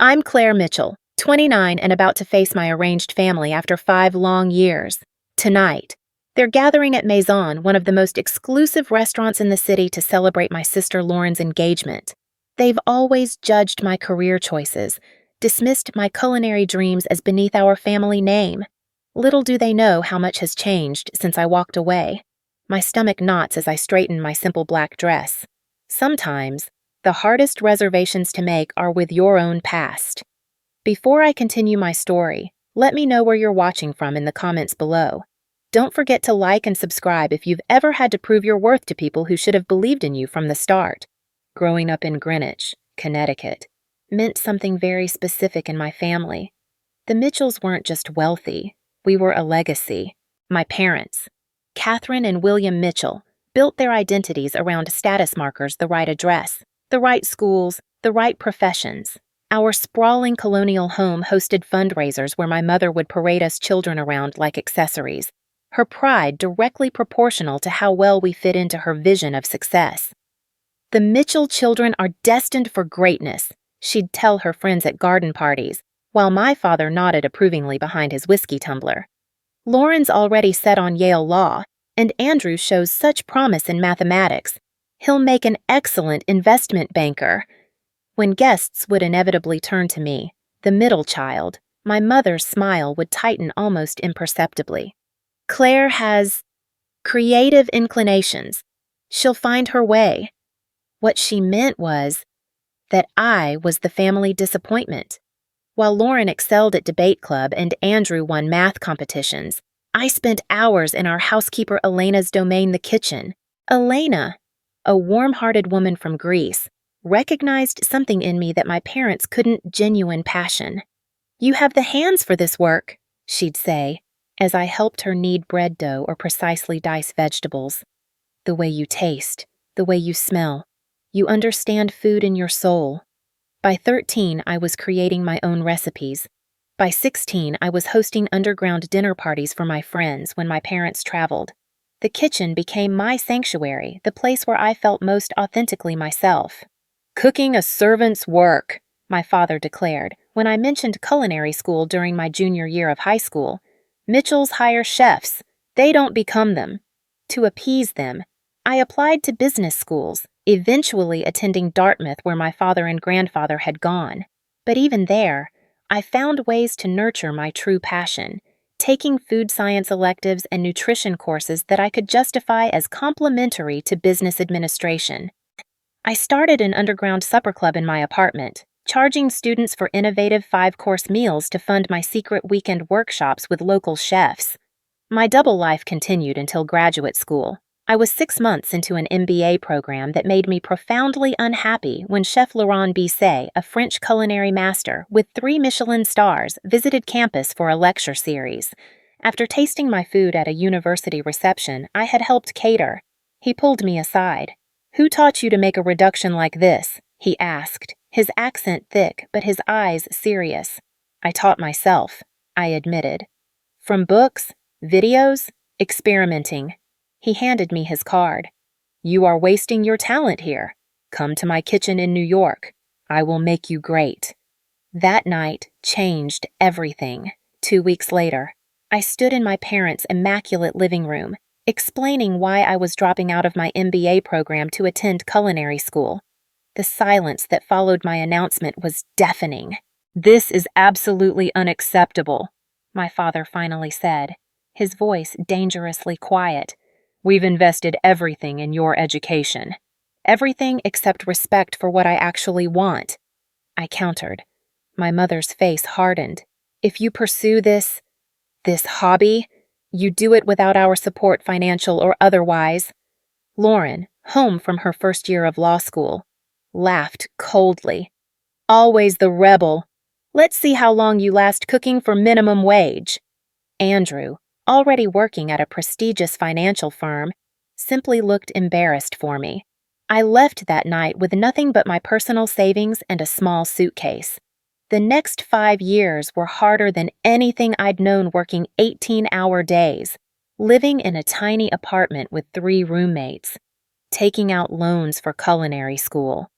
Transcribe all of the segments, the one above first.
I'm Claire Mitchell, 29 and about to face my arranged family after 5 long years. Tonight, they're gathering at Maison, one of the most exclusive restaurants in the city, to celebrate my sister Lauren's engagement. They've always judged my career choices, dismissed my culinary dreams as beneath our family name. Little do they know how much has changed since I walked away. My stomach knots as I straighten my simple black dress. Sometimes, the hardest reservations to make are with your own past. Before I continue my story, let me know where you're watching from in the comments below. Don't forget to like and subscribe if you've ever had to prove your worth to people who should have believed in you from the start. Growing up in Greenwich, Connecticut, meant something very specific in my family. The Mitchells weren't just wealthy, we were a legacy. My parents, Catherine and William Mitchell, built their identities around status markers: the right address, the right schools, the right professions. Our sprawling colonial home hosted fundraisers where my mother would parade us children around like accessories, her pride directly proportional to how well we fit into her vision of success. "The Mitchell children are destined for greatness," she'd tell her friends at garden parties, while my father nodded approvingly behind his whiskey tumbler. "Lauren's already set on Yale Law, and Andrew shows such promise in mathematics. He'll make an excellent investment banker." When guests would inevitably turn to me, the middle child, my mother's smile would tighten almost imperceptibly. "Claire has creative inclinations. She'll find her way." What she meant was that I was the family disappointment. While Lauren excelled at debate club and Andrew won math competitions, I spent hours in our housekeeper Elena's domain, the kitchen. Elena, a warm-hearted woman from Greece, recognized something in me that my parents couldn't: genuine passion. "You have the hands for this work," she'd say, as I helped her knead bread dough or precisely dice vegetables. "The way you taste, the way you smell. You understand food in your soul." By 13, I was creating my own recipes. By 16, I was hosting underground dinner parties for my friends when my parents traveled. The kitchen became my sanctuary, the place where I felt most authentically myself. "Cooking a servant's work," my father declared when I mentioned culinary school during my junior year of high school. "Mitchells hire chefs. They don't become them." To appease them, I applied to business schools, eventually attending Dartmouth, where my father and grandfather had gone. But even there, I found ways to nurture my true passion, taking food science electives and nutrition courses that I could justify as complementary to business administration. I started an underground supper club in my apartment, charging students for innovative 5-course meals to fund my secret weekend workshops with local chefs. My double life continued until graduate school. I was 6 months into an MBA program that made me profoundly unhappy when Chef Laurent Bisset, a French culinary master with 3 Michelin stars, visited campus for a lecture series. After tasting my food at a university reception I had helped cater, he pulled me aside. "Who taught you to make a reduction like this?" he asked, his accent thick but his eyes serious. "I taught myself," I admitted. "From books, videos, experimenting." He handed me his card. "You are wasting your talent here. Come to my kitchen in New York. I will make you great." That night changed everything. 2 weeks later, I stood in my parents' immaculate living room, explaining why I was dropping out of my MBA program to attend culinary school. The silence that followed my announcement was deafening. "This is absolutely unacceptable," my father finally said, his voice dangerously quiet. "We've invested everything in your education." "Everything except respect for what I actually want," I countered. My mother's face hardened. "If you pursue this hobby, you do it without our support, financial or otherwise." Lauren, home from her first year of law school, laughed coldly. "Always the rebel. Let's see how long you last cooking for minimum wage." Andrew, already working at a prestigious financial firm, simply looked embarrassed for me. I left that night with nothing but my personal savings and a small suitcase. The next 5 years were harder than anything I'd known, working 18-hour days, living in a tiny apartment with 3 roommates, taking out loans for culinary school.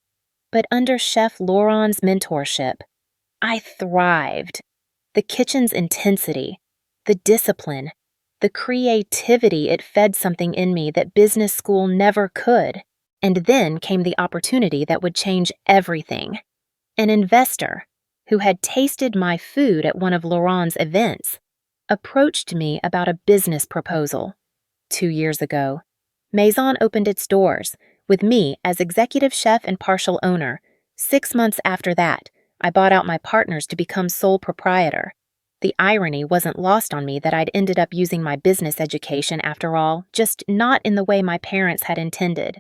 But under Chef Laurent's mentorship, I thrived. The kitchen's intensity, the discipline, the creativity, it fed something in me that business school never could. And then came the opportunity that would change everything. An investor, who had tasted my food at one of Laurent's events, approached me about a business proposal. 2 years ago, Maison opened its doors, with me as executive chef and partial owner. 6 months after that, I bought out my partners to become sole proprietor. The irony wasn't lost on me that I'd ended up using my business education after all, just not in the way my parents had intended.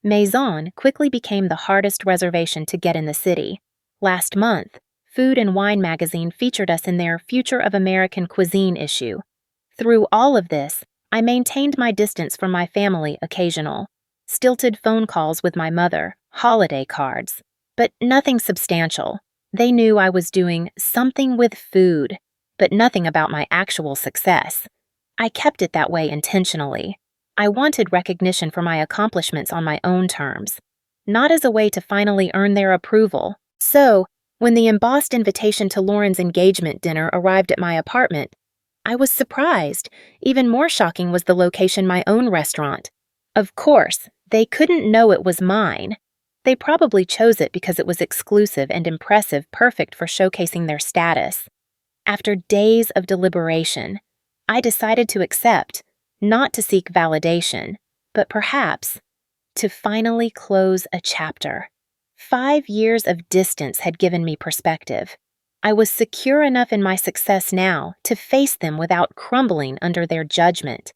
Maison quickly became the hardest reservation to get in the city. Last month, Food and Wine magazine featured us in their Future of American Cuisine issue. Through all of this, I maintained my distance from my family occasional. Stilted phone calls with my mother, holiday cards, but nothing substantial. They knew I was doing something with food, but nothing about my actual success. I kept it that way intentionally. I wanted recognition for my accomplishments on my own terms, not as a way to finally earn their approval. So, when the embossed invitation to Lauren's engagement dinner arrived at my apartment, I was surprised. Even more shocking was the location, my own restaurant. Of course, they couldn't know it was mine. They probably chose it because it was exclusive and impressive, perfect for showcasing their status. After days of deliberation, I decided to accept, not to seek validation, but perhaps to finally close a chapter. 5 years of distance had given me perspective. I was secure enough in my success now to face them without crumbling under their judgment.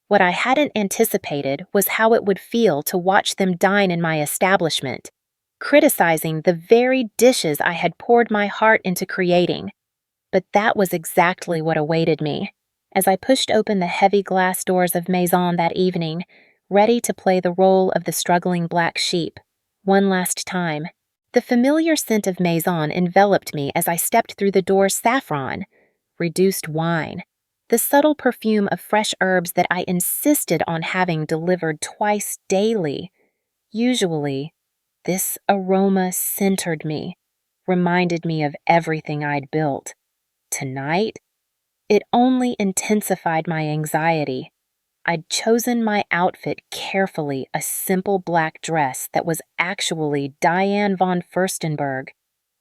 What I hadn't anticipated was how it would feel to watch them dine in my establishment, criticizing the very dishes I had poured my heart into creating. But that was exactly what awaited me, as I pushed open the heavy glass doors of Maison that evening, ready to play the role of the struggling black sheep, one last time. The familiar scent of Maison enveloped me as I stepped through the door. Saffron, reduced wine, the subtle perfume of fresh herbs that I insisted on having delivered twice daily. Usually, this aroma centered me, reminded me of everything I'd built. Tonight, it only intensified my anxiety. I'd chosen my outfit carefully, a simple black dress that was actually Diane von Furstenberg,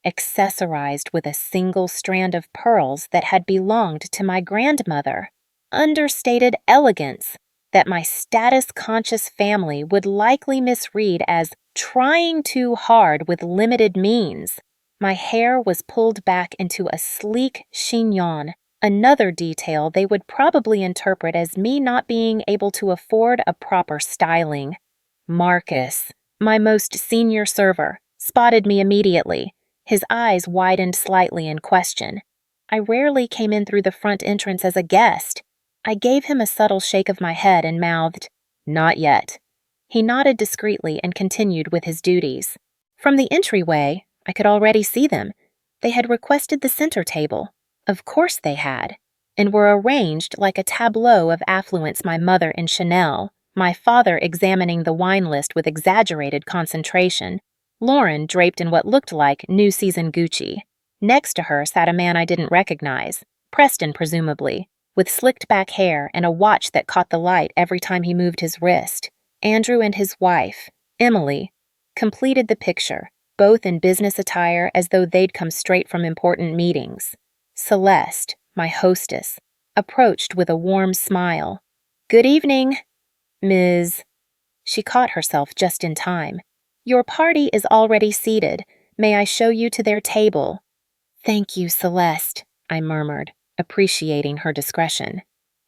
accessorized with a single strand of pearls that had belonged to my grandmother. Understated elegance that my status-conscious family would likely misread as trying too hard with limited means. My hair was pulled back into a sleek chignon, another detail they would probably interpret as me not being able to afford a proper styling. Marcus, my most senior server, spotted me immediately. His eyes widened slightly in question. I rarely came in through the front entrance as a guest. I gave him a subtle shake of my head and mouthed, "Not yet." He nodded discreetly and continued with his duties. From the entryway, I could already see them. They had requested the center table. Of course they had, and were arranged like a tableau of affluence, my mother in Chanel, my father examining the wine list with exaggerated concentration, Lauren draped in what looked like new season Gucci. Next to her sat a man I didn't recognize, Preston presumably, with slicked back hair and a watch that caught the light every time he moved his wrist. Andrew and his wife, Emily, completed the picture, both in business attire as though they'd come straight from important meetings. Celeste, my hostess, approached with a warm smile. "Good evening, Ms." She caught herself just in time. "Your party is already seated. May I show you to their table?" "Thank you, Celeste," I murmured, appreciating her discretion.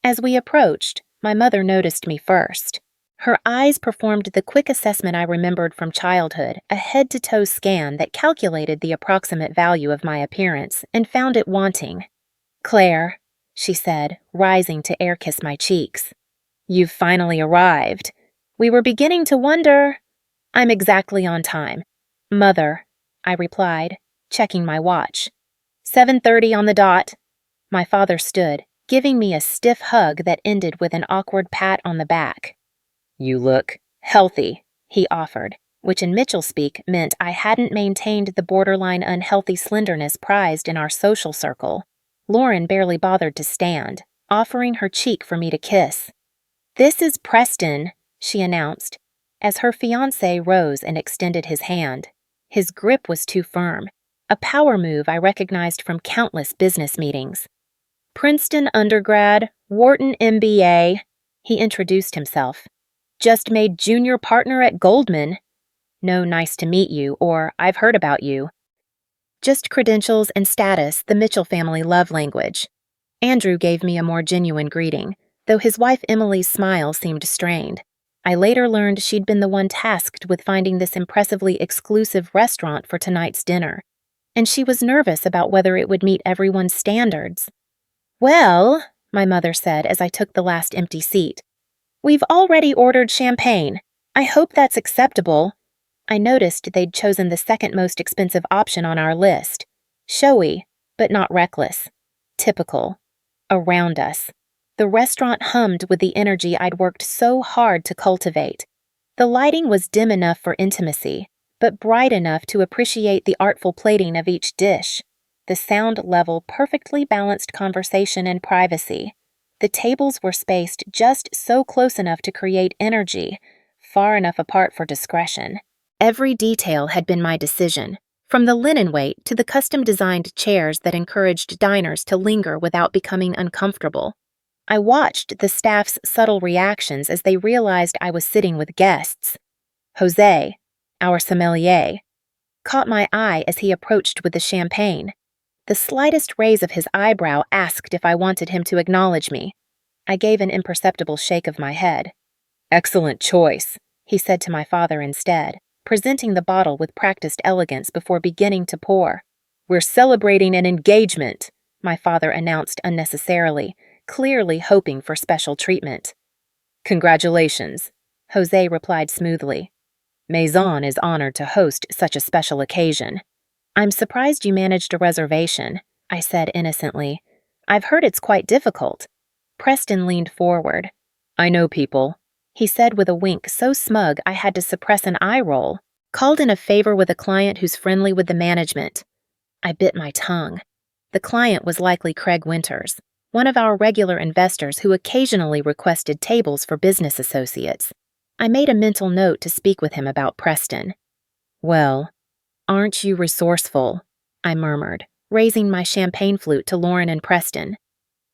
As we approached, my mother noticed me first. Her eyes performed the quick assessment I remembered from childhood, a head-to-toe scan that calculated the approximate value of my appearance and found it wanting. "Claire," she said, rising to air-kiss my cheeks. "You've finally arrived. We were beginning to wonder—" "I'm exactly on time, Mother," I replied, checking my watch. 7:30 on the dot." My father stood, giving me a stiff hug that ended with an awkward pat on the back. "You look healthy," he offered, which in Mitchell speak meant I hadn't maintained the borderline unhealthy slenderness prized in our social circle. Lauren barely bothered to stand, offering her cheek for me to kiss. "This is Preston," she announced, as her fiancé rose and extended his hand. His grip was too firm, a power move I recognized from countless business meetings. "Princeton undergrad, Wharton MBA," he introduced himself. "Just made junior partner at Goldman. No nice to meet you, or I've heard about you." Just credentials and status, the Mitchell family love language. Andrew gave me a more genuine greeting, though his wife Emily's smile seemed strained. I later learned she'd been the one tasked with finding this impressively exclusive restaurant for tonight's dinner, and she was nervous about whether it would meet everyone's standards. "Well," my mother said as I took the last empty seat, "we've already ordered champagne. I hope that's acceptable." I noticed they'd chosen the second most expensive option on our list. Showy, but not reckless. Typical. Around us, the restaurant hummed with the energy I'd worked so hard to cultivate. The lighting was dim enough for intimacy, but bright enough to appreciate the artful plating of each dish. The sound level perfectly balanced conversation and privacy. The tables were spaced just so close enough to create energy, far enough apart for discretion. Every detail had been my decision, from the linen weight to the custom-designed chairs that encouraged diners to linger without becoming uncomfortable. I watched the staff's subtle reactions as they realized I was sitting with guests. Jose, our sommelier, caught my eye as he approached with the champagne. The slightest raise of his eyebrow asked if I wanted him to acknowledge me. I gave an imperceptible shake of my head. "Excellent choice," he said to my father instead, presenting the bottle with practiced elegance before beginning to pour. "We're celebrating an engagement," my father announced unnecessarily, clearly hoping for special treatment. "Congratulations," Jose replied smoothly. "Maison is honored to host such a special occasion." "I'm surprised you managed a reservation," I said innocently. "I've heard it's quite difficult." Preston leaned forward. "I know people," he said with a wink so smug I had to suppress an eye roll. "Called in a favor with a client who's friendly with the management." I bit my tongue. The client was likely Craig Winters, one of our regular investors who occasionally requested tables for business associates. I made a mental note to speak with him about Preston. "Well, aren't you resourceful?" I murmured, raising my champagne flute to Lauren and Preston.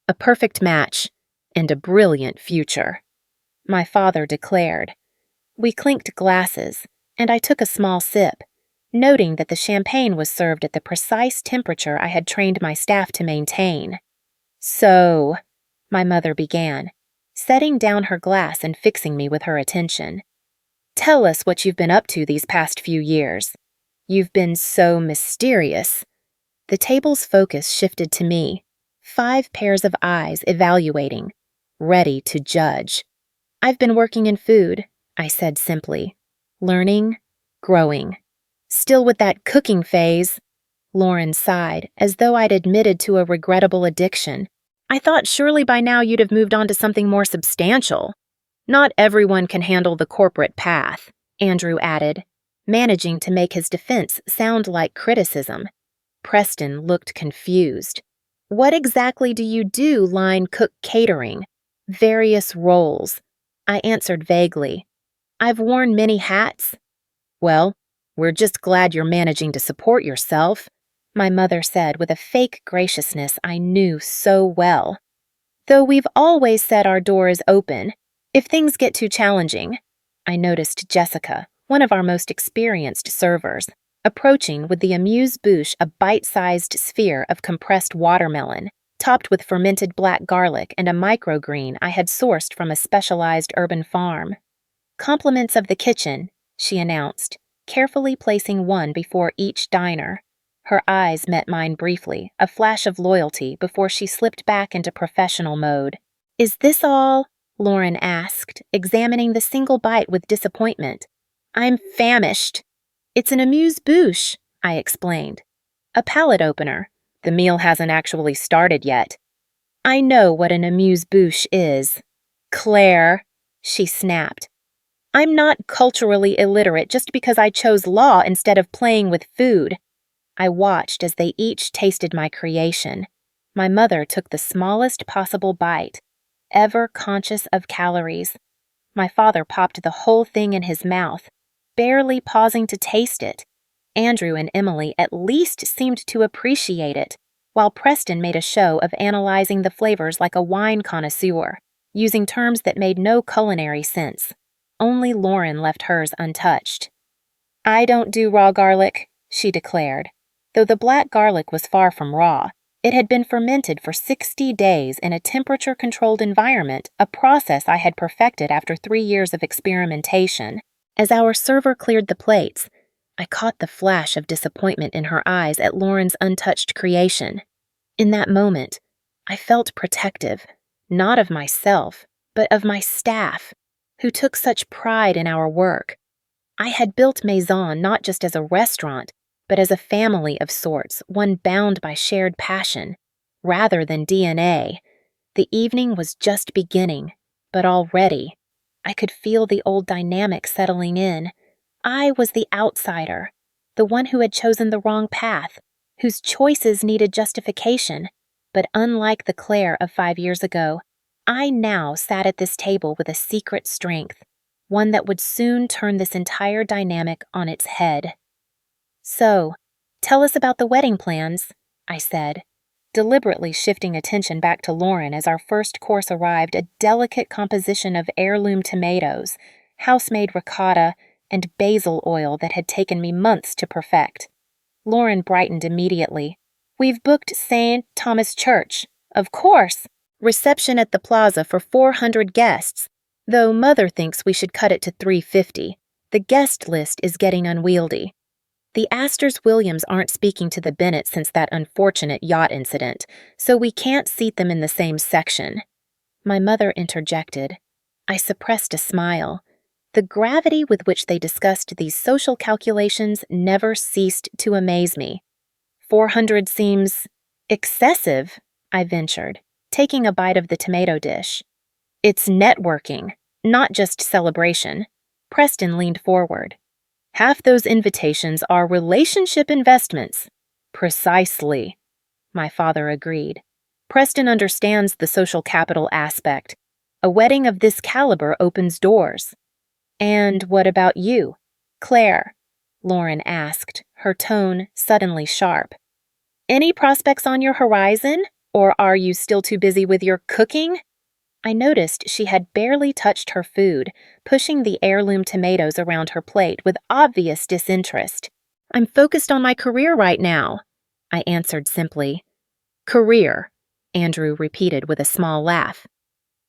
"A perfect match, and a brilliant future," my father declared. We clinked glasses, and I took a small sip, noting that the champagne was served at the precise temperature I had trained my staff to maintain. "So," my mother began, setting down her glass and fixing me with her attention. "Tell us what you've been up to these past few years. You've been so mysterious." The table's focus shifted to me, 5 pairs of eyes evaluating, ready to judge. "I've been working in food," I said simply. "Learning, growing. Still with that cooking phase." Lauren sighed, as though I'd admitted to a regrettable addiction. "I thought surely by now you'd have moved on to something more substantial." "Not everyone can handle the corporate path," Andrew added, managing to make his defense sound like criticism. Preston looked confused. "What exactly do you do, line cook catering?" "Various roles," I answered vaguely. "I've worn many hats." "Well, we're just glad you're managing to support yourself," my mother said with a fake graciousness I knew so well. "Though we've always said our door is open, if things get too challenging." I noticed Jessica, one of our most experienced servers, approaching with the amuse-bouche, a bite-sized sphere of compressed watermelon, topped with fermented black garlic and a microgreen I had sourced from a specialized urban farm. "Compliments of the kitchen," she announced, carefully placing one before each diner. Her eyes met mine briefly, a flash of loyalty before she slipped back into professional mode. "Is this all?" Lauren asked, examining the single bite with disappointment. "I'm famished." "It's an amuse-bouche," I explained. "A palate opener. The meal hasn't actually started yet." "I know what an amuse-bouche is." "Claire," she snapped. I'm not culturally illiterate just because I chose law instead of playing with food. I watched as they each tasted my creation. My mother took the smallest possible bite, ever conscious of calories. My father popped the whole thing in his mouth, barely pausing to taste it. Andrew and Emily at least seemed to appreciate it, while Preston made a show of analyzing the flavors like a wine connoisseur, using terms that made no culinary sense. Only Lauren left hers untouched. "I don't do raw garlic," she declared. Though the black garlic was far from raw, it had been fermented for 60 days in a temperature-controlled environment, a process I had perfected after 3 years of experimentation. As our server cleared the plates, I caught the flash of disappointment in her eyes at Lauren's untouched creation. In that moment, I felt protective, not of myself, but of my staff, who took such pride in our work. I had built Maison not just as a restaurant, but as a family of sorts, one bound by shared passion, rather than DNA. The evening was just beginning, but already, I could feel the old dynamic settling in. I was the outsider, the one who had chosen the wrong path, whose choices needed justification. But unlike the Claire of 5 years ago, I now sat at this table with a secret strength, one that would soon turn this entire dynamic on its head. "So, tell us about the wedding plans," I said, deliberately shifting attention back to Lauren as our first course arrived, a delicate composition of heirloom tomatoes, house-made ricotta, and basil oil that had taken me months to perfect. Lauren brightened immediately. "We've booked St. Thomas Church. Of course. Reception at the plaza for 400 guests, though Mother thinks we should cut it to 350. The guest list is getting unwieldy. The Astors-Williams aren't speaking to the Bennetts since that unfortunate yacht incident, so we can't seat them in the same section." My mother interjected. I suppressed a smile. The gravity with which they discussed these social calculations never ceased to amaze me. 400 seems excessive, I ventured, taking a bite of the tomato dish. "It's networking, not just celebration." Preston leaned forward. "Half those invitations are relationship investments." "Precisely," my father agreed. "Preston understands the social capital aspect. A wedding of this caliber opens doors." "And what about you, Claire?" Lauren asked, her tone suddenly sharp. "Any prospects on your horizon, or are you still too busy with your cooking?" I noticed she had barely touched her food, pushing the heirloom tomatoes around her plate with obvious disinterest. "I'm focused on my career right now," I answered simply. "Career," Andrew repeated with a small laugh.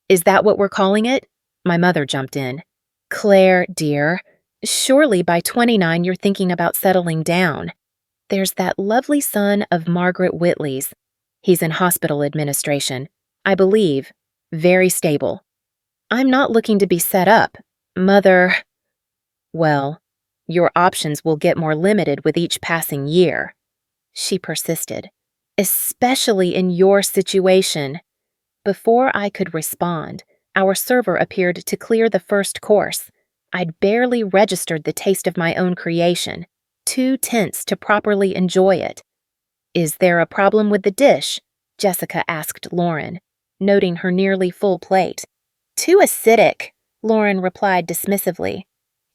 "Is that what we're calling it?" My mother jumped in. "Claire, dear, surely by 29 you're thinking about settling down. There's that lovely son of Margaret Whitley's. He's in hospital administration, I believe, very stable. I'm not looking to be set up. Mother—" "Well, your options will get more limited with each passing year," she persisted, "especially in your situation." Before I could respond, our server appeared to clear the first course. I'd barely registered the taste of my own creation, too tense to properly enjoy it. "Is there a problem with the dish?" Jessica asked Lauren, noting her nearly full plate. "Too acidic," Lauren replied dismissively.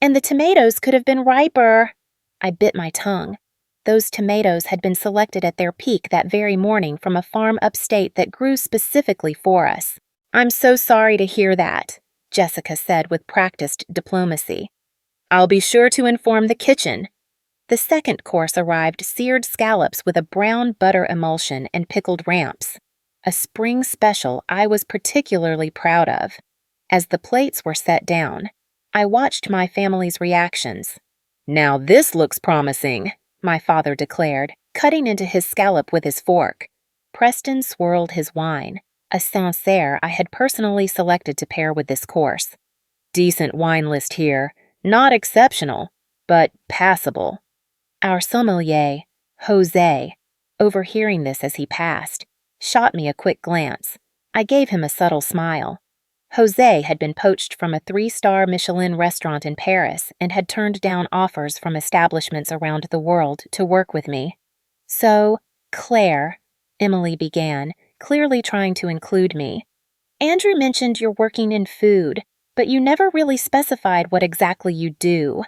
"And the tomatoes could have been riper." I bit my tongue. Those tomatoes had been selected at their peak that very morning from a farm upstate that grew specifically for us. "I'm so sorry to hear that," Jessica said with practiced diplomacy. "I'll be sure to inform the kitchen." The second course arrived seared scallops with a brown butter emulsion and pickled ramps, a spring special I was particularly proud of. As the plates were set down, I watched my family's reactions. "Now this looks promising," my father declared, cutting into his scallop with his fork. Preston swirled his wine, a Sancerre I had personally selected to pair with this course. "Decent wine list here. Not exceptional, but passable." Our sommelier, Jose, overhearing this as he passed, shot me a quick glance. I gave him a subtle smile. Jose had been poached from a 3-star Michelin restaurant in Paris and had turned down offers from establishments around the world to work with me. So, Claire, Emily began, clearly trying to include me. Andrew mentioned you're working in food, but you never really specified what exactly you do.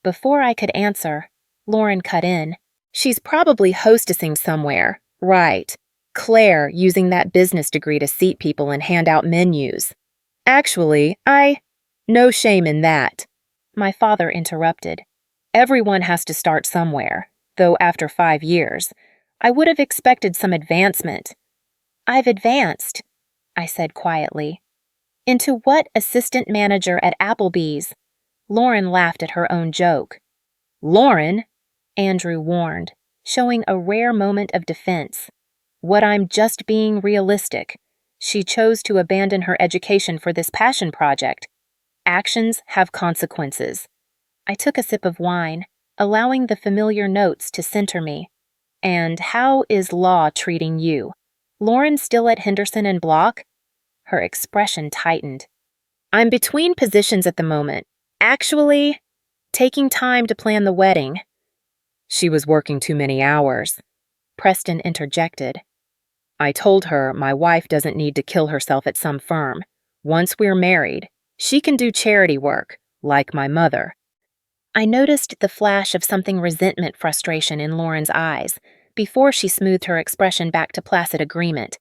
Before I could answer, Lauren cut in. She's probably hostessing somewhere. Right. Claire using that business degree to seat people and hand out menus. Actually, No shame in that. My father interrupted. Everyone has to start somewhere, though after 5 years. I would have expected some advancement. I've advanced, I said quietly. Into what assistant manager at Applebee's? Lauren laughed at her own joke. Lauren? Andrew warned, showing a rare moment of defense. What I'm just being realistic. She chose to abandon her education for this passion project. Actions have consequences. I took a sip of wine, allowing the familiar notes to center me. And how is law treating you? Lauren still at Henderson and Block? Her expression tightened. I'm between positions at the moment. Actually, taking time to plan the wedding. She was working too many hours. Preston interjected. I told her my wife doesn't need to kill herself at some firm. Once we're married, she can do charity work, like my mother. I noticed the flash of something resentment frustration in Lauren's eyes before she smoothed her expression back to placid agreement.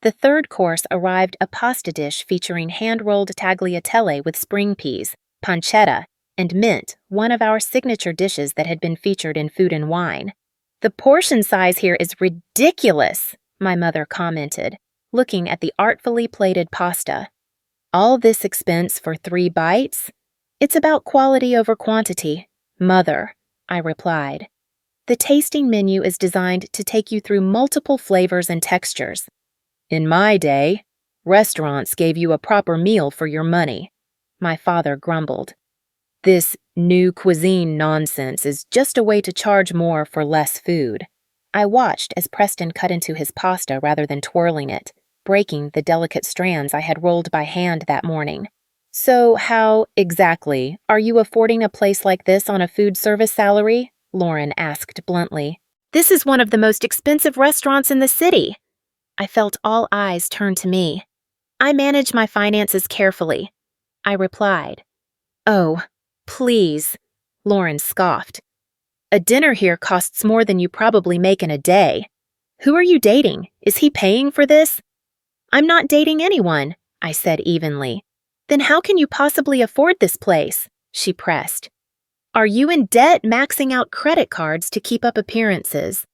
The third course arrived a pasta dish featuring hand-rolled tagliatelle with spring peas, pancetta, and mint, one of our signature dishes that had been featured in Food and Wine. The portion size here is ridiculous, my mother commented, looking at the artfully plated pasta. All this expense for 3 bites? It's about quality over quantity, Mother, I replied. The tasting menu is designed to take you through multiple flavors and textures. In my day, restaurants gave you a proper meal for your money, my father grumbled. This new cuisine nonsense is just a way to charge more for less food. I watched as Preston cut into his pasta rather than twirling it, breaking the delicate strands I had rolled by hand that morning. So how, exactly, are you affording a place like this on a food service salary? Lauren asked bluntly. This is one of the most expensive restaurants in the city. I felt all eyes turn to me. I manage my finances carefully, I replied. Oh, please, Lauren scoffed. A dinner here costs more than you probably make in a day. Who are you dating? Is he paying for this? I'm not dating anyone, I said evenly. Then how can you possibly afford this place? She pressed. Are you in debt maxing out credit cards to keep up appearances?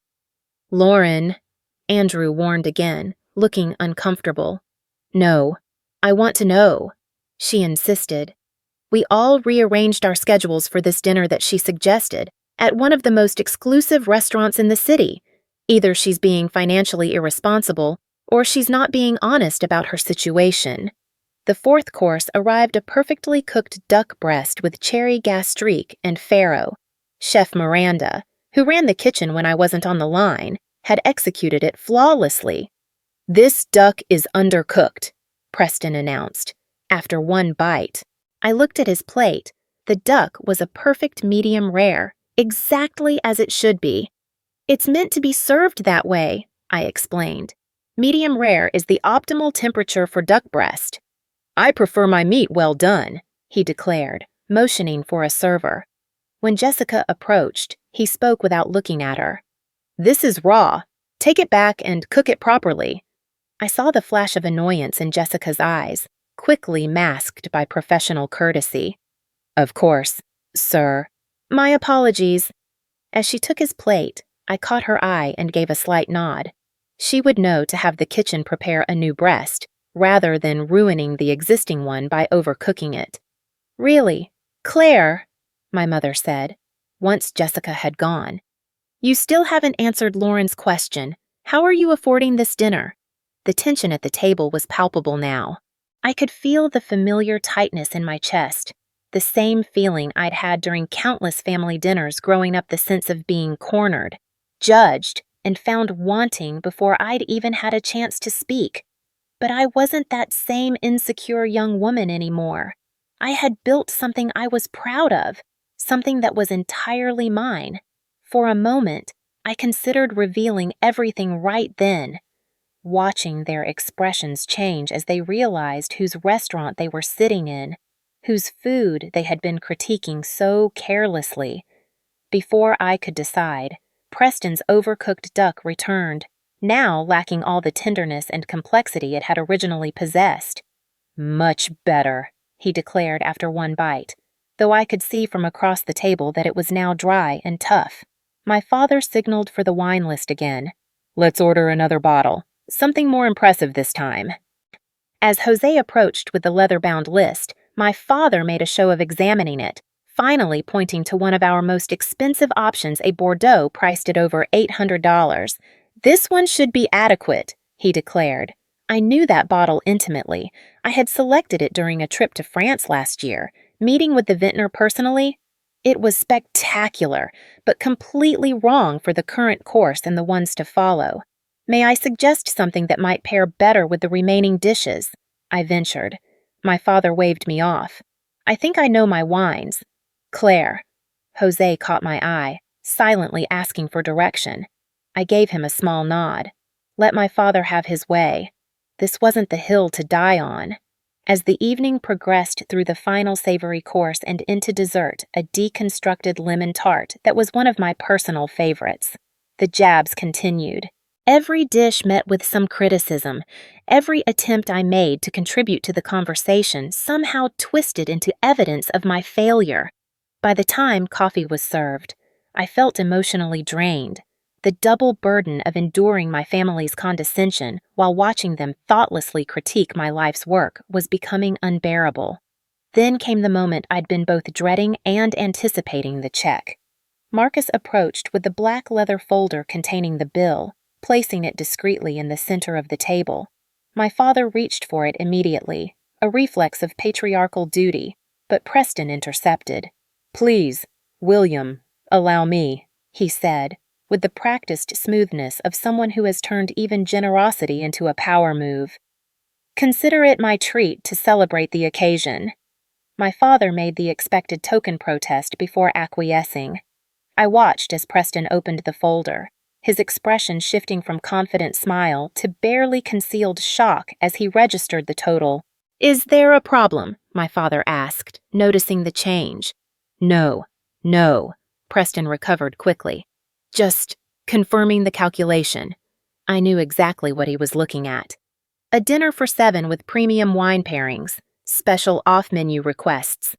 Lauren, Andrew warned again, looking uncomfortable. No, I want to know, she insisted. We all rearranged our schedules for this dinner that she suggested at one of the most exclusive restaurants in the city. Either she's being financially irresponsible or she's not being honest about her situation. The fourth course arrived a perfectly cooked duck breast with cherry gastrique and farro. Chef Miranda, who ran the kitchen when I wasn't on the line, had executed it flawlessly. This duck is undercooked, Preston announced. After one bite, I looked at his plate. The duck was a perfect medium rare, exactly as it should be. It's meant to be served that way, I explained. Medium rare is the optimal temperature for duck breast. I prefer my meat well done, he declared, motioning for a server. When Jessica approached, he spoke without looking at her. This is raw. Take it back and cook it properly. I saw the flash of annoyance in Jessica's eyes, quickly masked by professional courtesy. Of course, sir. My apologies. As she took his plate, I caught her eye and gave a slight nod. She would know to have the kitchen prepare a new breast, rather than ruining the existing one by overcooking it. Really, Claire, my mother said, once Jessica had gone. You still haven't answered Lauren's question. How are you affording this dinner? The tension at the table was palpable now. I could feel the familiar tightness in my chest, the same feeling I'd had during countless family dinners growing up, the sense of being cornered, judged, and found wanting before I'd even had a chance to speak. But I wasn't that same insecure young woman anymore. I had built something I was proud of, something that was entirely mine. For a moment, I considered revealing everything right then, watching their expressions change as they realized whose restaurant they were sitting in, whose food they had been critiquing so carelessly. Before I could decide, Preston's overcooked duck returned, now lacking all the tenderness and complexity it had originally possessed. "Much better," he declared after one bite, though I could see from across the table that it was now dry and tough. My father signaled for the wine list again. "Let's order another bottle. Something more impressive this time." As Jose approached with the leather-bound list, my father made a show of examining it, finally pointing to one of our most expensive options, a Bordeaux priced at over $800. "This one should be adequate," he declared. I knew that bottle intimately. I had selected it during a trip to France last year, meeting with the vintner personally. It was spectacular, but completely wrong for the current course and the ones to follow. "May I suggest something that might pair better with the remaining dishes?" I ventured. My father waved me off. "I think I know my wines." "Claire." Jose caught my eye, silently asking for direction. I gave him a small nod. Let my father have his way. This wasn't the hill to die on. As the evening progressed through the final savory course and into dessert, a deconstructed lemon tart that was one of my personal favorites, the jabs continued. Every dish met with some criticism. Every attempt I made to contribute to the conversation somehow twisted into evidence of my failure. By the time coffee was served, I felt emotionally drained. The double burden of enduring my family's condescension while watching them thoughtlessly critique my life's work was becoming unbearable. Then came the moment I'd been both dreading and anticipating, the check. Marcus approached with the black leather folder containing the bill, placing it discreetly in the center of the table. My father reached for it immediately, a reflex of patriarchal duty, but Preston intercepted. "Please, William, allow me," he said, with the practiced smoothness of someone who has turned even generosity into a power move. "Consider it my treat to celebrate the occasion." My father made the expected token protest before acquiescing. I watched as Preston opened the folder, his expression shifting from confident smile to barely concealed shock as he registered the total. "Is there a problem?" my father asked, noticing the change. No, Preston recovered quickly. "Just confirming the calculation." I knew exactly what he was looking at. A dinner for 7 with premium wine pairings, special off-menu requests,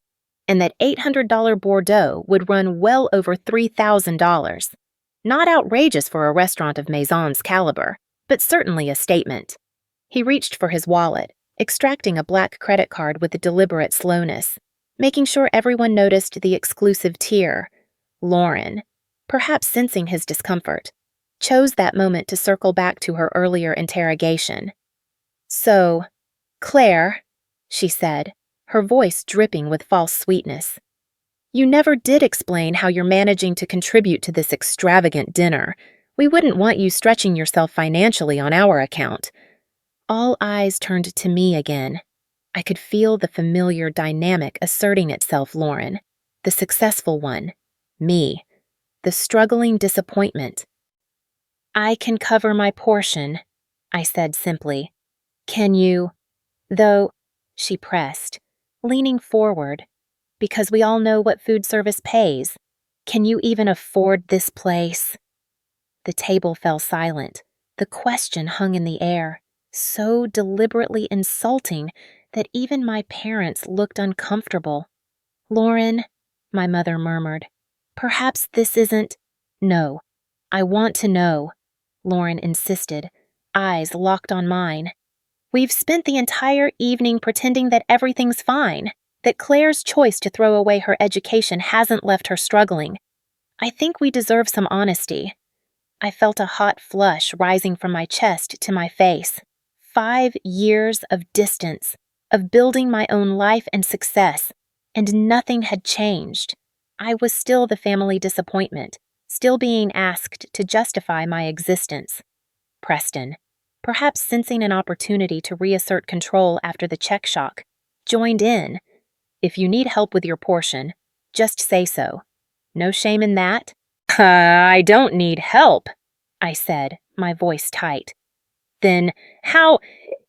and that $800 Bordeaux would run well over $3,000. Not outrageous for a restaurant of Maison's caliber, but certainly a statement. He reached for his wallet, extracting a black credit card with a deliberate slowness, making sure everyone noticed the exclusive tier. Lauren, perhaps sensing his discomfort, chose that moment to circle back to her earlier interrogation. "So, Claire," she said, her voice dripping with false sweetness, "you never did explain how you're managing to contribute to this extravagant dinner. We wouldn't want you stretching yourself financially on our account." All eyes turned to me again. I could feel the familiar dynamic asserting itself, Lauren. The successful one. Me. The struggling disappointment. "I can cover my portion," I said simply. "Can you?" "Though," she pressed, leaning forward, "because we all know what food service pays. Can you even afford this place?" The table fell silent. The question hung in the air, so deliberately insulting that even my parents looked uncomfortable. "Lauren," my mother murmured, "perhaps this isn't—" "No, I want to know," Lauren insisted, eyes locked on mine. "We've spent the entire evening pretending that everything's fine, that Claire's choice to throw away her education hasn't left her struggling. I think we deserve some honesty." I felt a hot flush rising from my chest to my face. 5 years of distance, of building my own life and success, and nothing had changed. I was still the family disappointment, still being asked to justify my existence. Preston. perhaps sensing an opportunity to reassert control after the check shock, joined in. If you need help with your portion, just say so. No shame in that. I don't need help, I said, my voice tight. Then how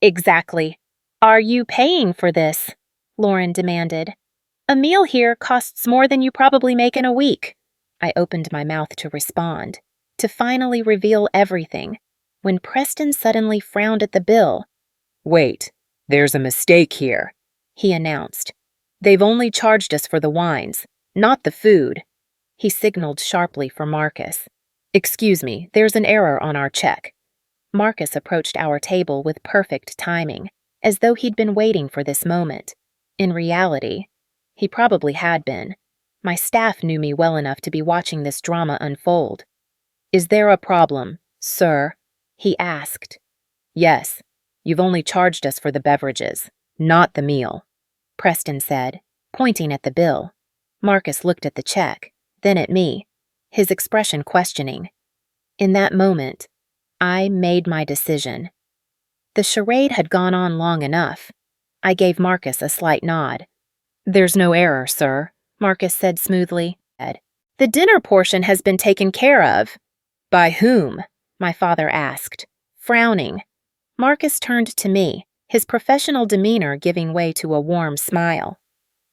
exactly are you paying for this? Lauren demanded. A meal here costs more than you probably make in a week. I opened my mouth to respond, to finally reveal everything, when Preston suddenly frowned at the bill. Wait, there's a mistake here, he announced. They've only charged us for the wines, not the food. He signaled sharply for Marcus. Excuse me, there's an error on our check. Marcus approached our table with perfect timing, as though he'd been waiting for this moment. In reality, he probably had been. My staff knew me well enough to be watching this drama unfold. Is there a problem, sir? He asked. Yes, you've only charged us for the beverages, not the meal, Preston said, pointing at the bill. Marcus looked at the check, then at me, his expression questioning. In that moment, I made my decision. The charade had gone on long enough. I gave Marcus a slight nod. There's no error, sir, Marcus said smoothly. The dinner portion has been taken care of. By whom? My father asked, frowning. Marcus turned to me, his professional demeanor giving way to a warm smile.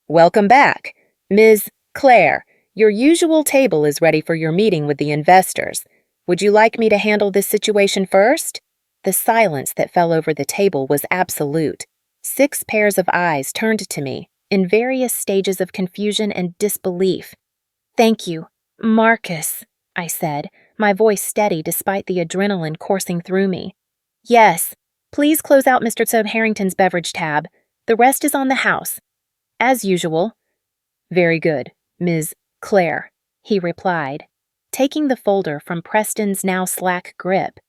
Welcome back. Ms. Claire, your usual table is ready for your meeting with the investors. Would you like me to handle this situation first? The silence that fell over the table was absolute. 6 pairs of eyes turned to me, in various stages of confusion and disbelief. Thank you, Marcus, I said, my voice steady despite the adrenaline coursing through me. Yes, please close out Mr. Toad Harrington's beverage tab. The rest is on the house. As usual. Very good, Ms. Claire, he replied, taking the folder from Preston's now slack grip.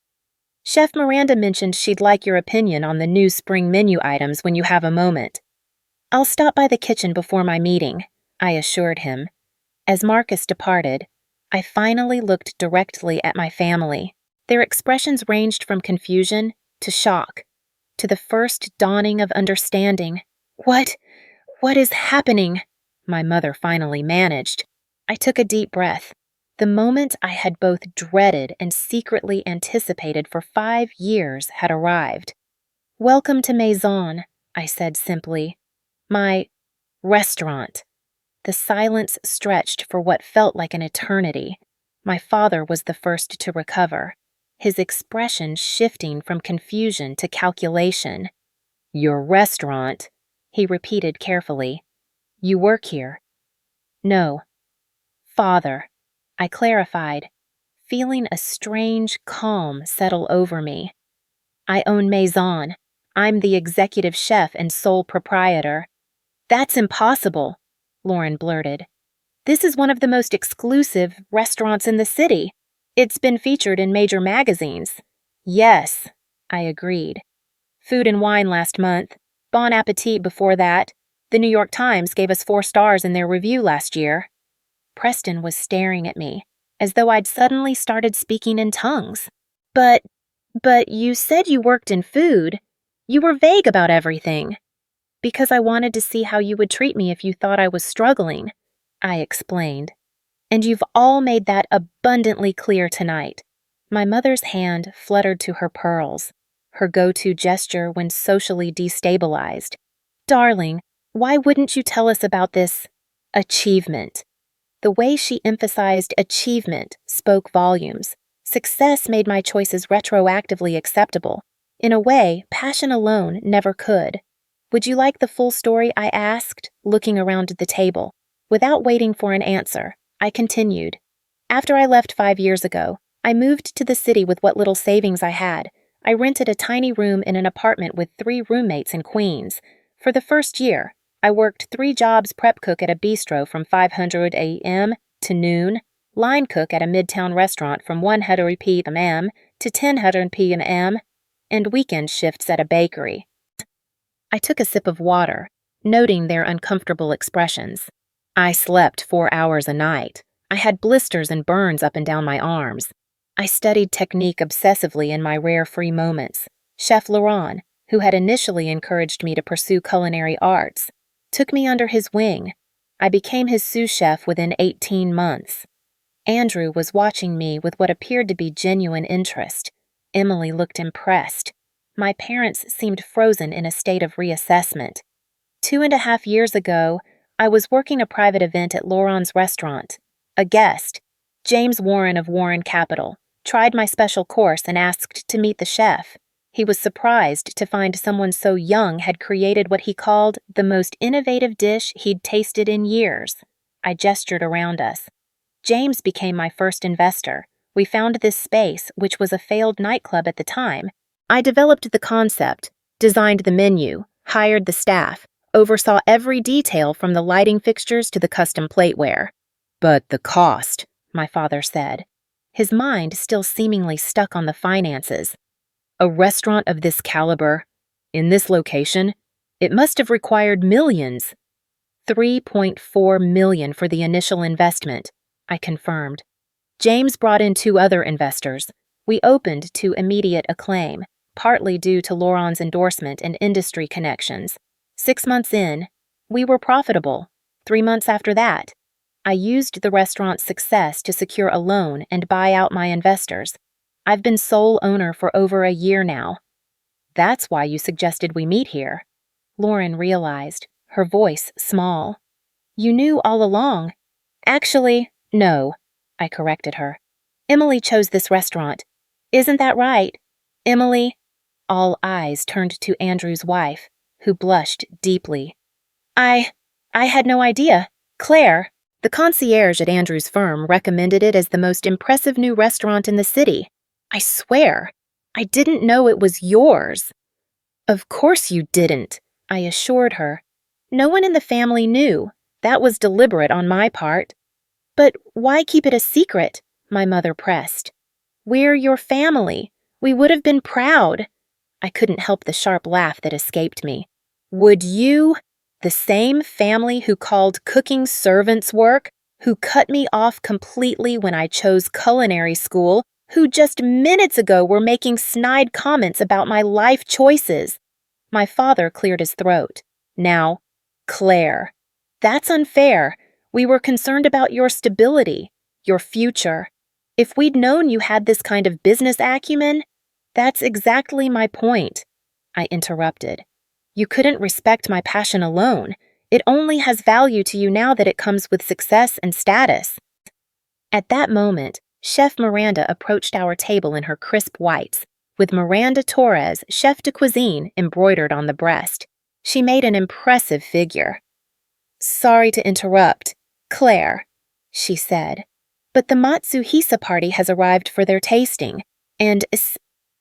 Chef Miranda mentioned she'd like your opinion on the new spring menu items when you have a moment. I'll stop by the kitchen before my meeting, I assured him. As Marcus departed, I finally looked directly at my family. Their expressions ranged from confusion to shock, to the first dawning of understanding. What is happening? My mother finally managed. I took a deep breath. The moment I had both dreaded and secretly anticipated for 5 years had arrived. Welcome to Maison, I said simply. My restaurant. The silence stretched for what felt like an eternity. My father was the first to recover, his expression shifting from confusion to calculation. Your restaurant, he repeated carefully. You work here? No. Father, I clarified, feeling a strange calm settle over me. I own Maison. I'm the executive chef and sole proprietor. That's impossible, Lauren blurted. This is one of the most exclusive restaurants in the city. It's been featured in major magazines. Yes, I agreed. Food and Wine last month. Bon Appetit before that. The New York Times gave us 4 stars in their review last year. Preston was staring at me, as though I'd suddenly started speaking in tongues. But you said you worked in food. You were vague about everything. Because I wanted to see how you would treat me if you thought I was struggling, I explained. And you've all made that abundantly clear tonight. My mother's hand fluttered to her pearls, her go-to gesture when socially destabilized. Darling, why wouldn't you tell us about this achievement? The way she emphasized achievement spoke volumes. Success made my choices retroactively acceptable. In a way, passion alone never could. Would you like the full story? I asked, looking around the table. Without waiting for an answer, I continued. After I left 5 years ago, I moved to the city with what little savings I had. I rented a tiny room in an apartment with 3 roommates in Queens. For the first year, I worked 3 jobs: prep cook at a bistro from 500 a.m. to noon, line cook at a midtown restaurant from 100 p.m. to 10:00 p.m., and weekend shifts at a bakery. I took a sip of water, noting their uncomfortable expressions. I slept 4 hours a night. I had blisters and burns up and down my arms. I studied technique obsessively in my rare free moments. Chef Laurent, who had initially encouraged me to pursue culinary arts, took me under his wing. I became his sous chef within 18 months. Andrew was watching me with what appeared to be genuine interest. Emily looked impressed. My parents seemed frozen in a state of reassessment. 2.5 years ago, I was working a private event at Laurent's restaurant. A guest, James Warren of Warren Capital, tried my special course and asked to meet the chef. He was surprised to find someone so young had created what he called the most innovative dish he'd tasted in years. I gestured around us. James became my first investor. We found this space, which was a failed nightclub at the time. I developed the concept, designed the menu, hired the staff, oversaw every detail from the lighting fixtures to the custom plateware. "But the cost," my father said, his mind still seemingly stuck on the finances. "A restaurant of this caliber, in this location, it must have required millions." $3.4 million for the initial investment, I confirmed. James brought in 2 other investors. We opened to immediate acclaim, partly due to Laurent's endorsement and industry connections. 6 months in, we were profitable. 3 months after that, I used the restaurant's success to secure a loan and buy out my investors. I've been sole owner for over a year now. "That's why you suggested we meet here," Lauren realized, her voice small. "You knew all along." "Actually, no," I corrected her. "Emily chose this restaurant. Isn't that right? Emily?" All eyes turned to Andrew's wife, who blushed deeply. I had no idea. Claire." The concierge at Andrew's firm recommended it as the most impressive new restaurant in the city. "I swear, I didn't know it was yours." "Of course you didn't," I assured her. "No one in the family knew. That was deliberate on my part." "But why keep it a secret?" my mother pressed. "We're your family. We would have been proud." I couldn't help the sharp laugh that escaped me. "Would you? The same family who called cooking servants' work, who cut me off completely when I chose culinary school, who just minutes ago were making snide comments about my life choices." My father cleared his throat. "Now, Claire, that's unfair. We were concerned about your stability, your future. If we'd known you had this kind of business acumen..." "That's exactly my point," I interrupted. "You couldn't respect my passion alone. It only has value to you now that it comes with success and status." At that moment, Chef Miranda approached our table in her crisp whites, with Miranda Torres, chef de cuisine, embroidered on the breast. She made an impressive figure. "Sorry to interrupt, Claire," she said, "but the Matsuhisa party has arrived for their tasting, and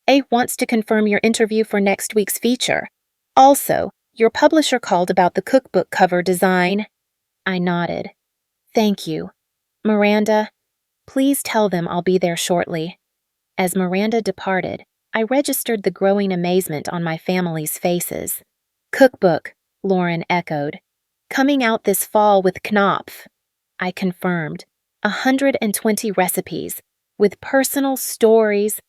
A wants to confirm your interview for next week's feature. Also, your publisher called about the cookbook cover design." I nodded. "Thank you. Miranda, please tell them I'll be there shortly." As Miranda departed, I registered the growing amazement on my family's faces. "Cookbook," Lauren echoed. "Coming out this fall with Knopf." I confirmed. 120 recipes, with personal stories.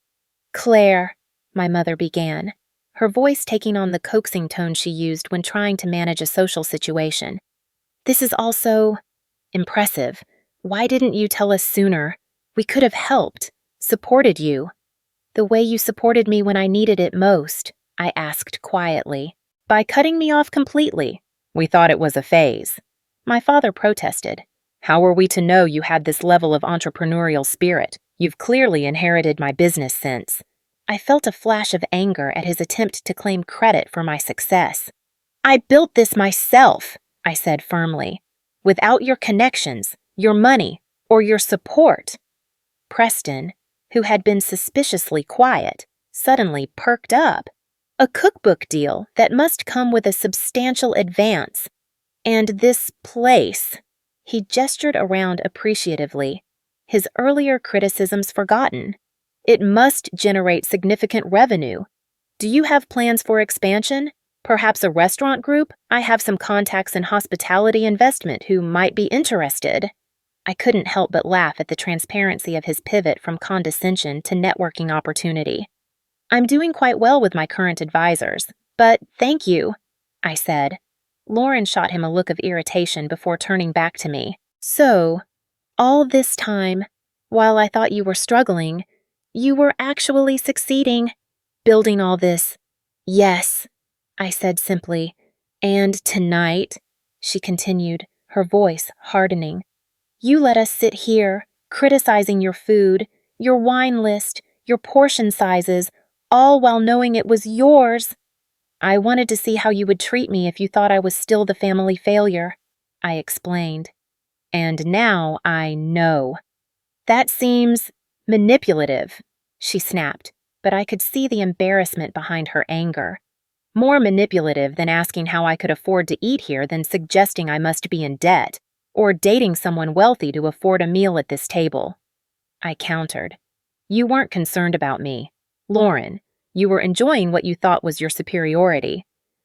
"Claire," my mother began, her voice taking on the coaxing tone she used when trying to manage a social situation. "This is also impressive. Why didn't you tell us sooner? We could have helped, supported you." "The way you supported me when I needed it most," I asked quietly. "By cutting me off completely. We thought it was a phase." My father protested. "How were we to know you had this level of entrepreneurial spirit? You've clearly inherited my business sense." I felt a flash of anger at his attempt to claim credit for my success. "I built this myself," I said firmly, "without your connections, your money, or your support." Preston, who had been suspiciously quiet, suddenly perked up. "A cookbook deal that must come with a substantial advance. And this place." He gestured around appreciatively, his earlier criticisms forgotten. "It must generate significant revenue. Do you have plans for expansion? Perhaps a restaurant group? I have some contacts in hospitality investment who might be interested." I couldn't help but laugh at the transparency of his pivot from condescension to networking opportunity. I'm doing quite well with my current advisors, but thank you, I said. Lauren shot him a look of irritation before turning back to me. So, all this time, while I thought you were struggling, you were actually succeeding, building all this. Yes, I said simply. And tonight, she continued, her voice hardening, you let us sit here, criticizing your food, your wine list, your portion sizes, all while knowing it was yours. I wanted to see how you would treat me if you thought I was still the family failure, I explained. And now I know. That seems manipulative, she snapped, but I could see the embarrassment behind her anger. More manipulative than asking how I could afford to eat here than suggesting I must be in debt, or dating someone wealthy to afford a meal at this table. I countered. You weren't concerned about me. Lauren, you were enjoying what you thought was your superiority.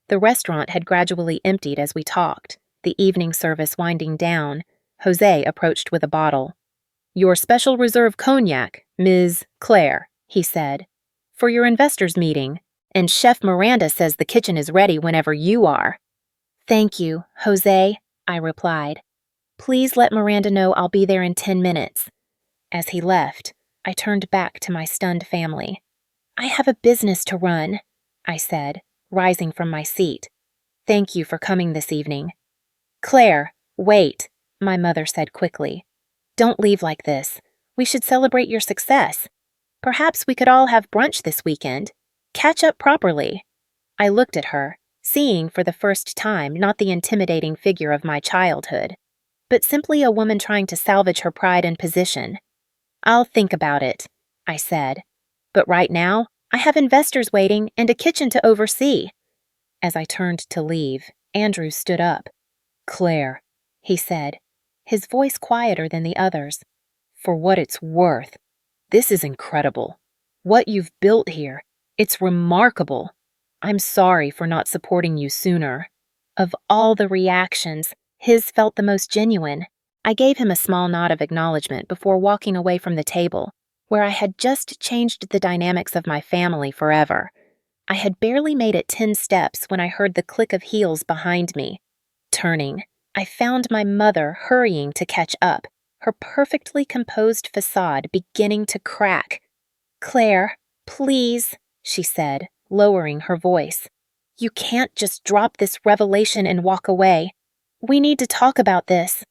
The restaurant had gradually emptied as we talked, the evening service winding down. Jose approached with a bottle. Your special reserve cognac, Ms. Claire, he said, for your investors' meeting, and Chef Miranda says the kitchen is ready whenever you are. Thank you, Jose, I replied. Please let Miranda know I'll be there in 10 minutes. As he left, I turned back to my stunned family. I have a business to run, I said, rising from my seat. Thank you for coming this evening. Claire, wait, my mother said quickly. Don't leave like this. We should celebrate your success. Perhaps we could all have brunch this weekend. Catch up properly. I looked at her, seeing for the first time not the intimidating figure of my childhood, but simply a woman trying to salvage her pride and position. I'll think about it, I said. But right now, I have investors waiting and a kitchen to oversee. As I turned to leave, Andrew stood up. Claire, he said, his voice quieter than the others. For what it's worth, this is incredible. What you've built here, it's remarkable. I'm sorry for not supporting you sooner. Of all the reactions, his felt the most genuine. I gave him a small nod of acknowledgement before walking away from the table, where I had just changed the dynamics of my family forever. I had barely made it 10 steps when I heard the click of heels behind me. Turning, I found my mother hurrying to catch up, her perfectly composed facade beginning to crack. Claire, please, she said, lowering her voice. You can't just drop this revelation and walk away. We need to talk about this.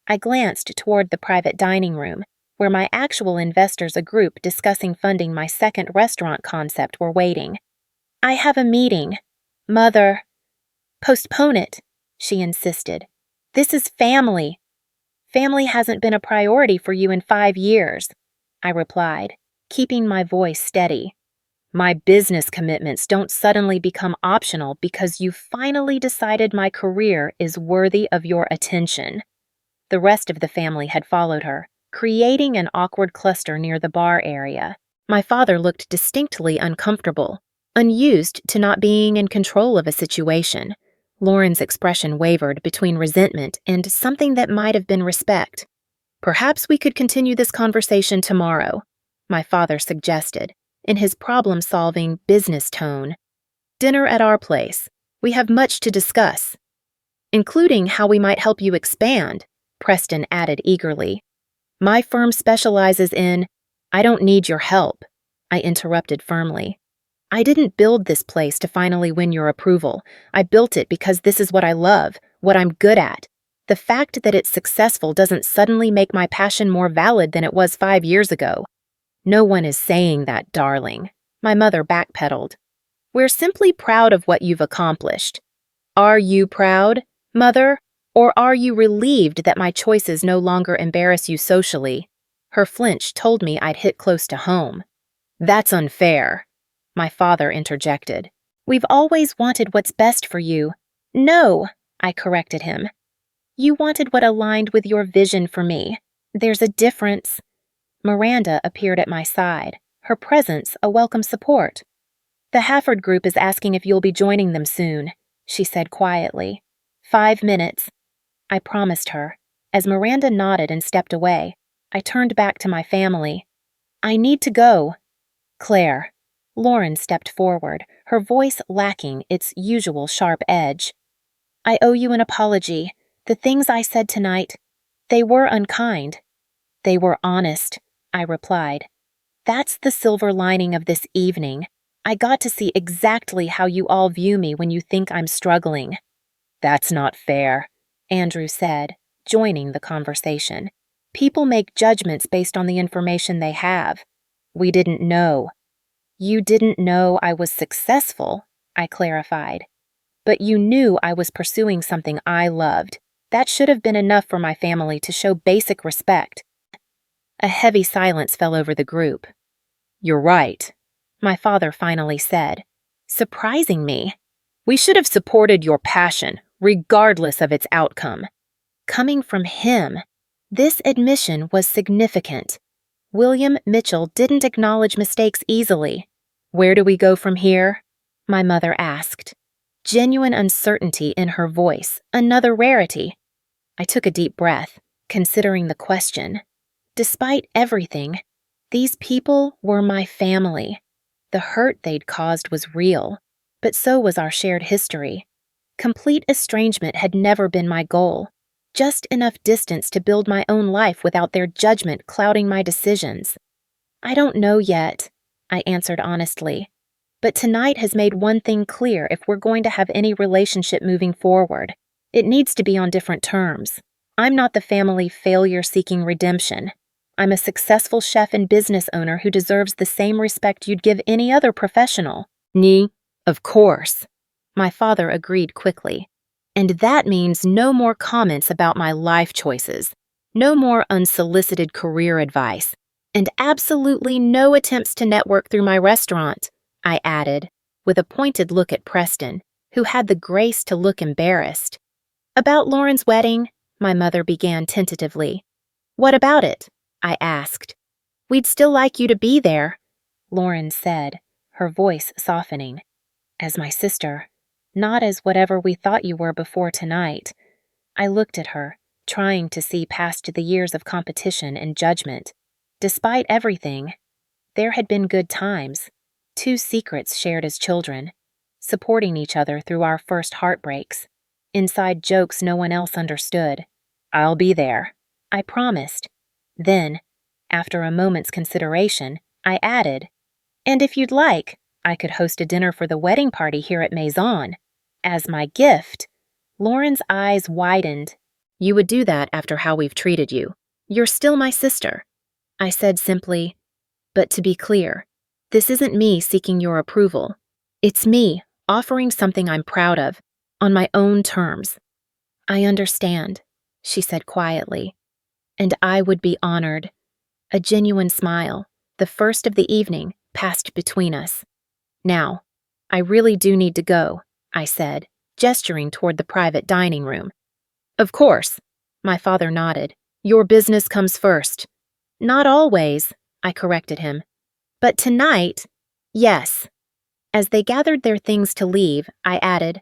I glanced toward the private dining room, where my actual investors, a group discussing funding my second restaurant concept, were waiting. I have a meeting. Mother. Postpone it, she insisted. This is family. Family hasn't been a priority for you in 5 years, I replied, keeping my voice steady. My business commitments don't suddenly become optional because you finally decided my career is worthy of your attention. The rest of the family had followed her, creating an awkward cluster near the bar area. My father looked distinctly uncomfortable, unused to not being in control of a situation. Lauren's expression wavered between resentment and something that might have been respect. Perhaps we could continue this conversation tomorrow, my father suggested, in his problem-solving business tone. Dinner at our place. We have much to discuss, including how we might help you expand, Preston added eagerly. My firm specializes in— I don't need your help, I interrupted firmly. I didn't build this place to finally win your approval. I built it because this is what I love, what I'm good at. The fact that it's successful doesn't suddenly make my passion more valid than it was 5 years ago. No one is saying that, darling. My mother backpedaled. We're simply proud of what you've accomplished. Are you proud, Mother? Or are you relieved that my choices no longer embarrass you socially? Her flinch told me I'd hit close to home. That's unfair, my father interjected. We've always wanted what's best for you. No, I corrected him. You wanted what aligned with your vision for me. There's a difference. Miranda appeared at my side, her presence a welcome support. The Hafford group is asking if you'll be joining them soon, she said quietly. 5 minutes. I promised her. As Miranda nodded and stepped away, I turned back to my family. I need to go. Claire, Lauren stepped forward, her voice lacking its usual sharp edge. I owe you an apology. The things I said tonight, they were unkind. They were honest, I replied. That's the silver lining of this evening. I got to see exactly how you all view me when you think I'm struggling. That's not fair, Andrew said, joining the conversation. People make judgments based on the information they have. We didn't know. You didn't know I was successful, I clarified. But you knew I was pursuing something I loved. That should have been enough for my family to show basic respect. A heavy silence fell over the group. You're right, my father finally said, surprising me. We should have supported your passion, regardless of its outcome. Coming from him, this admission was significant. William Mitchell didn't acknowledge mistakes easily. Where do we go from here? My mother asked. Genuine uncertainty in her voice, another rarity. I took a deep breath, considering the question. Despite everything, these people were my family. The hurt they'd caused was real, but so was our shared history. Complete estrangement had never been my goal, just enough distance to build my own life without their judgment clouding my decisions. I don't know yet, I answered honestly, but tonight has made one thing clear if we're going to have any relationship moving forward. It needs to be on different terms. I'm not the family failure seeking redemption. I'm a successful chef and business owner who deserves the same respect you'd give any other professional. Of course. My father agreed quickly. And that means no more comments about my life choices, no more unsolicited career advice, and absolutely no attempts to network through my restaurant, I added, with a pointed look at Preston, who had the grace to look embarrassed. About Lauren's wedding, my mother began tentatively. What about it? I asked. We'd still like you to be there, Lauren said, her voice softening. As my sister, not as whatever we thought you were before tonight. I looked at her, trying to see past the years of competition and judgment. Despite everything, there had been good times, 2 secrets shared as children, supporting each other through our first heartbreaks, inside jokes no one else understood. I'll be there, I promised. Then, after a moment's consideration, I added, and if you'd like, I could host a dinner for the wedding party here at Maison. As my gift. Lauren's eyes widened. You would do that after how we've treated you. You're still my sister. I said simply, but to be clear, this isn't me seeking your approval. It's me offering something I'm proud of, on my own terms. I understand, she said quietly, and I would be honored. A genuine smile, the first of the evening, passed between us. Now, I really do need to go, I said, gesturing toward the private dining room. Of course, my father nodded. Your business comes first. Not always, I corrected him. But tonight, yes. As they gathered their things to leave, I added,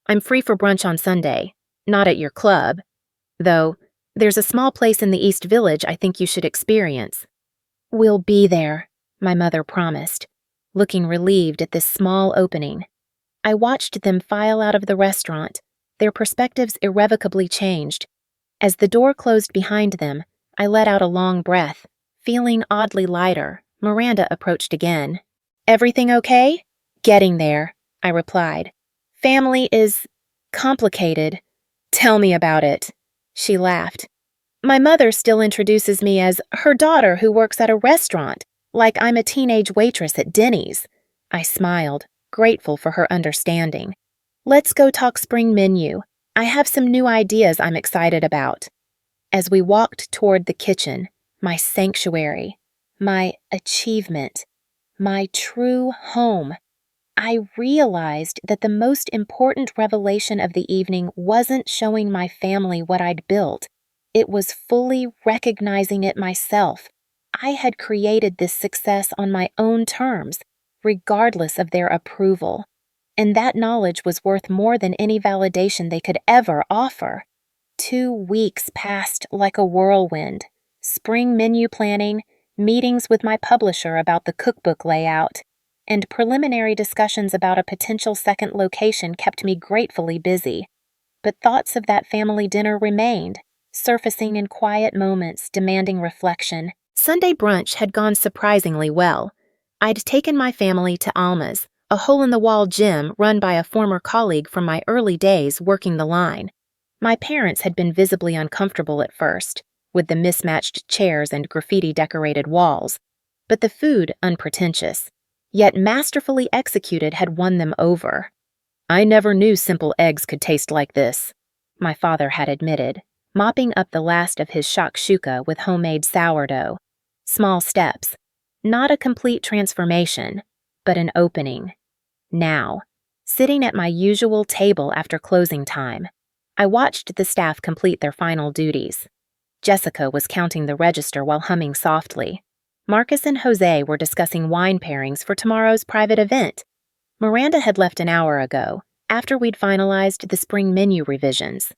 I'm free for brunch on Sunday, not at your club. Though, there's a small place in the East Village I think you should experience. We'll be there, my mother promised, looking relieved at this small opening. I watched them file out of the restaurant, their perspectives irrevocably changed. As the door closed behind them, I let out a long breath. Feeling oddly lighter, Miranda approached again. Everything okay? Getting there, I replied. Family is complicated. Tell me about it. She laughed. My mother still introduces me as her daughter who works at a restaurant, like I'm a teenage waitress at Denny's. I smiled, grateful for her understanding. Let's go talk spring menu. I have some new ideas I'm excited about. As we walked toward the kitchen, my sanctuary, my achievement, my true home, I realized that the most important revelation of the evening wasn't showing my family what I'd built. It was fully recognizing it myself. I had created this success on my own terms, regardless of their approval. And that knowledge was worth more than any validation they could ever offer. 2 weeks passed like a whirlwind. Spring menu planning, meetings with my publisher about the cookbook layout, and preliminary discussions about a potential second location kept me gratefully busy. But thoughts of that family dinner remained, surfacing in quiet moments, demanding reflection. Sunday brunch had gone surprisingly well. I'd taken my family to Alma's, a hole-in-the-wall gym run by a former colleague from my early days working the line. My parents had been visibly uncomfortable at first, with the mismatched chairs and graffiti-decorated walls, but the food unpretentious, yet masterfully executed, had won them over. "I never knew simple eggs could taste like this," my father had admitted, mopping up the last of his shakshuka with homemade sourdough. Small steps. Not a complete transformation, but an opening. Now, sitting at my usual table after closing time, I watched the staff complete their final duties. Jessica was counting the register while humming softly. Marcus and Jose were discussing wine pairings for tomorrow's private event. Miranda had left an hour ago, after we'd finalized the spring menu revisions.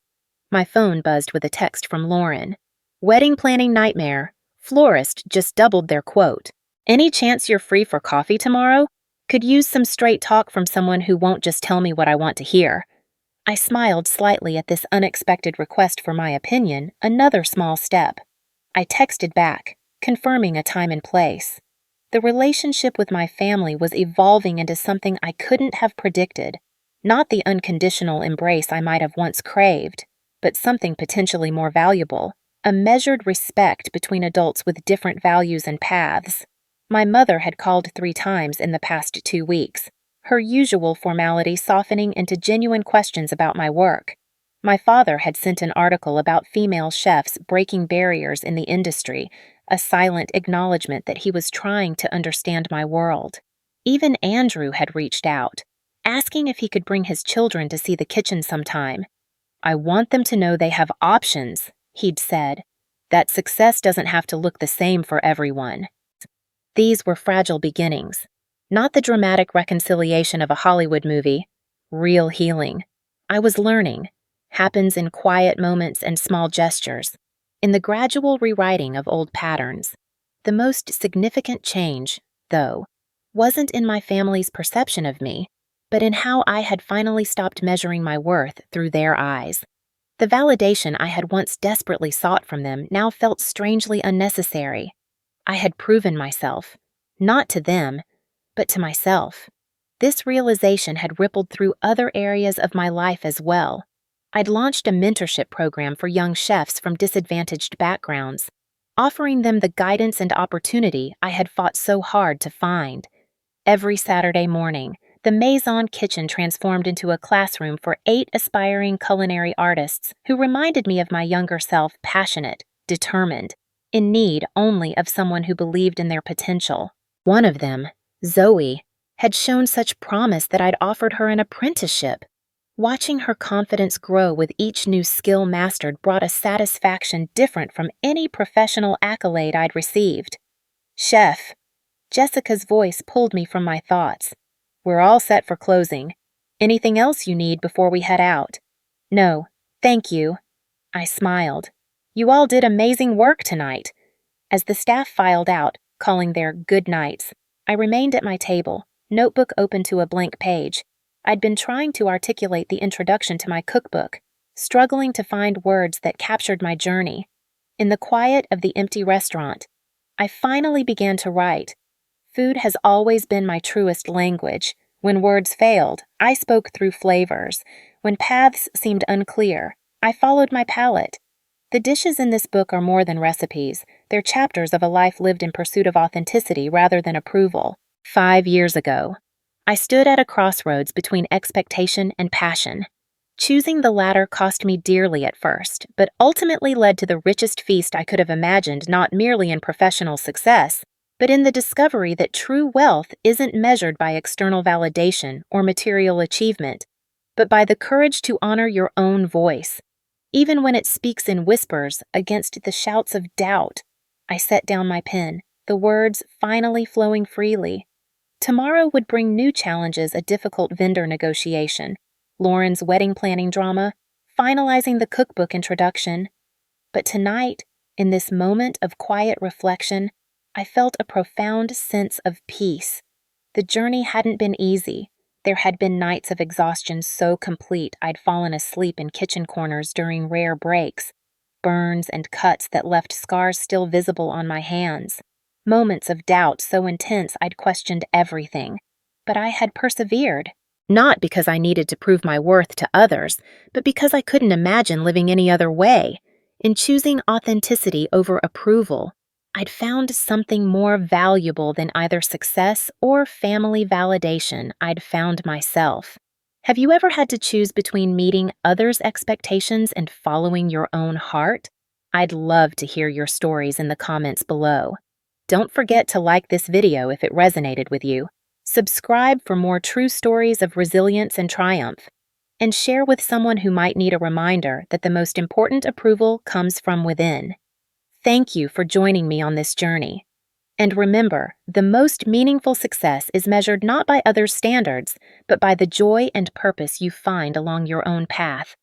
My phone buzzed with a text from Lauren. "Wedding planning nightmare. Florist just doubled their quote. Any chance you're free for coffee tomorrow? Could use some straight talk from someone who won't just tell me what I want to hear." I smiled slightly at this unexpected request for my opinion, another small step. I texted back, confirming a time and place. The relationship with my family was evolving into something I couldn't have predicted, not the unconditional embrace I might have once craved, but something potentially more valuable, a measured respect between adults with different values and paths. My mother had called 3 times in the past 2 weeks, her usual formality softening into genuine questions about my work. My father had sent an article about female chefs breaking barriers in the industry, a silent acknowledgement that he was trying to understand my world. Even Andrew had reached out, asking if he could bring his children to see the kitchen sometime. "I want them to know they have options," he'd said, "that success doesn't have to look the same for everyone." These were fragile beginnings, not the dramatic reconciliation of a Hollywood movie. Real healing. I was learning. Happens in quiet moments and small gestures, in the gradual rewriting of old patterns. The most significant change, though, wasn't in my family's perception of me, but in how I had finally stopped measuring my worth through their eyes. The validation I had once desperately sought from them now felt strangely unnecessary. I had proven myself, not to them, but to myself. This realization had rippled through other areas of my life as well. I'd launched a mentorship program for young chefs from disadvantaged backgrounds, offering them the guidance and opportunity I had fought so hard to find. Every Saturday morning, the Maison kitchen transformed into a classroom for 8 aspiring culinary artists who reminded me of my younger self, passionate, determined, in need only of someone who believed in their potential. One of them, Zoe, had shown such promise that I'd offered her an apprenticeship. Watching her confidence grow with each new skill mastered brought a satisfaction different from any professional accolade I'd received. "Chef," Jessica's voice pulled me from my thoughts. "We're all set for closing. Anything else you need before we head out?" "No, thank you." I smiled. "You all did amazing work tonight." As the staff filed out, calling their good nights, I remained at my table, notebook open to a blank page. I'd been trying to articulate the introduction to my cookbook, struggling to find words that captured my journey. In the quiet of the empty restaurant, I finally began to write. Food has always been my truest language. When words failed, I spoke through flavors. When paths seemed unclear, I followed my palate. The dishes in this book are more than recipes. They're chapters of a life lived in pursuit of authenticity rather than approval. 5 years ago, I stood at a crossroads between expectation and passion. Choosing the latter cost me dearly at first, but ultimately led to the richest feast I could have imagined, not merely in professional success, but in the discovery that true wealth isn't measured by external validation or material achievement, but by the courage to honor your own voice. Even when it speaks in whispers against the shouts of doubt, I set down my pen, the words finally flowing freely. Tomorrow would bring new challenges, a difficult vendor negotiation, Lauren's wedding planning drama, finalizing the cookbook introduction. But tonight, in this moment of quiet reflection, I felt a profound sense of peace. The journey hadn't been easy. There had been nights of exhaustion so complete I'd fallen asleep in kitchen corners during rare breaks, burns and cuts that left scars still visible on my hands, moments of doubt so intense I'd questioned everything. But I had persevered, not because I needed to prove my worth to others, but because I couldn't imagine living any other way. In choosing authenticity over approval, I'd found something more valuable than either success or family validation. I'd found myself. Have you ever had to choose between meeting others' expectations and following your own heart? I'd love to hear your stories in the comments below. Don't forget to like this video if it resonated with you. Subscribe for more true stories of resilience and triumph. And share with someone who might need a reminder that the most important approval comes from within. Thank you for joining me on this journey. And remember, the most meaningful success is measured not by others' standards, but by the joy and purpose you find along your own path.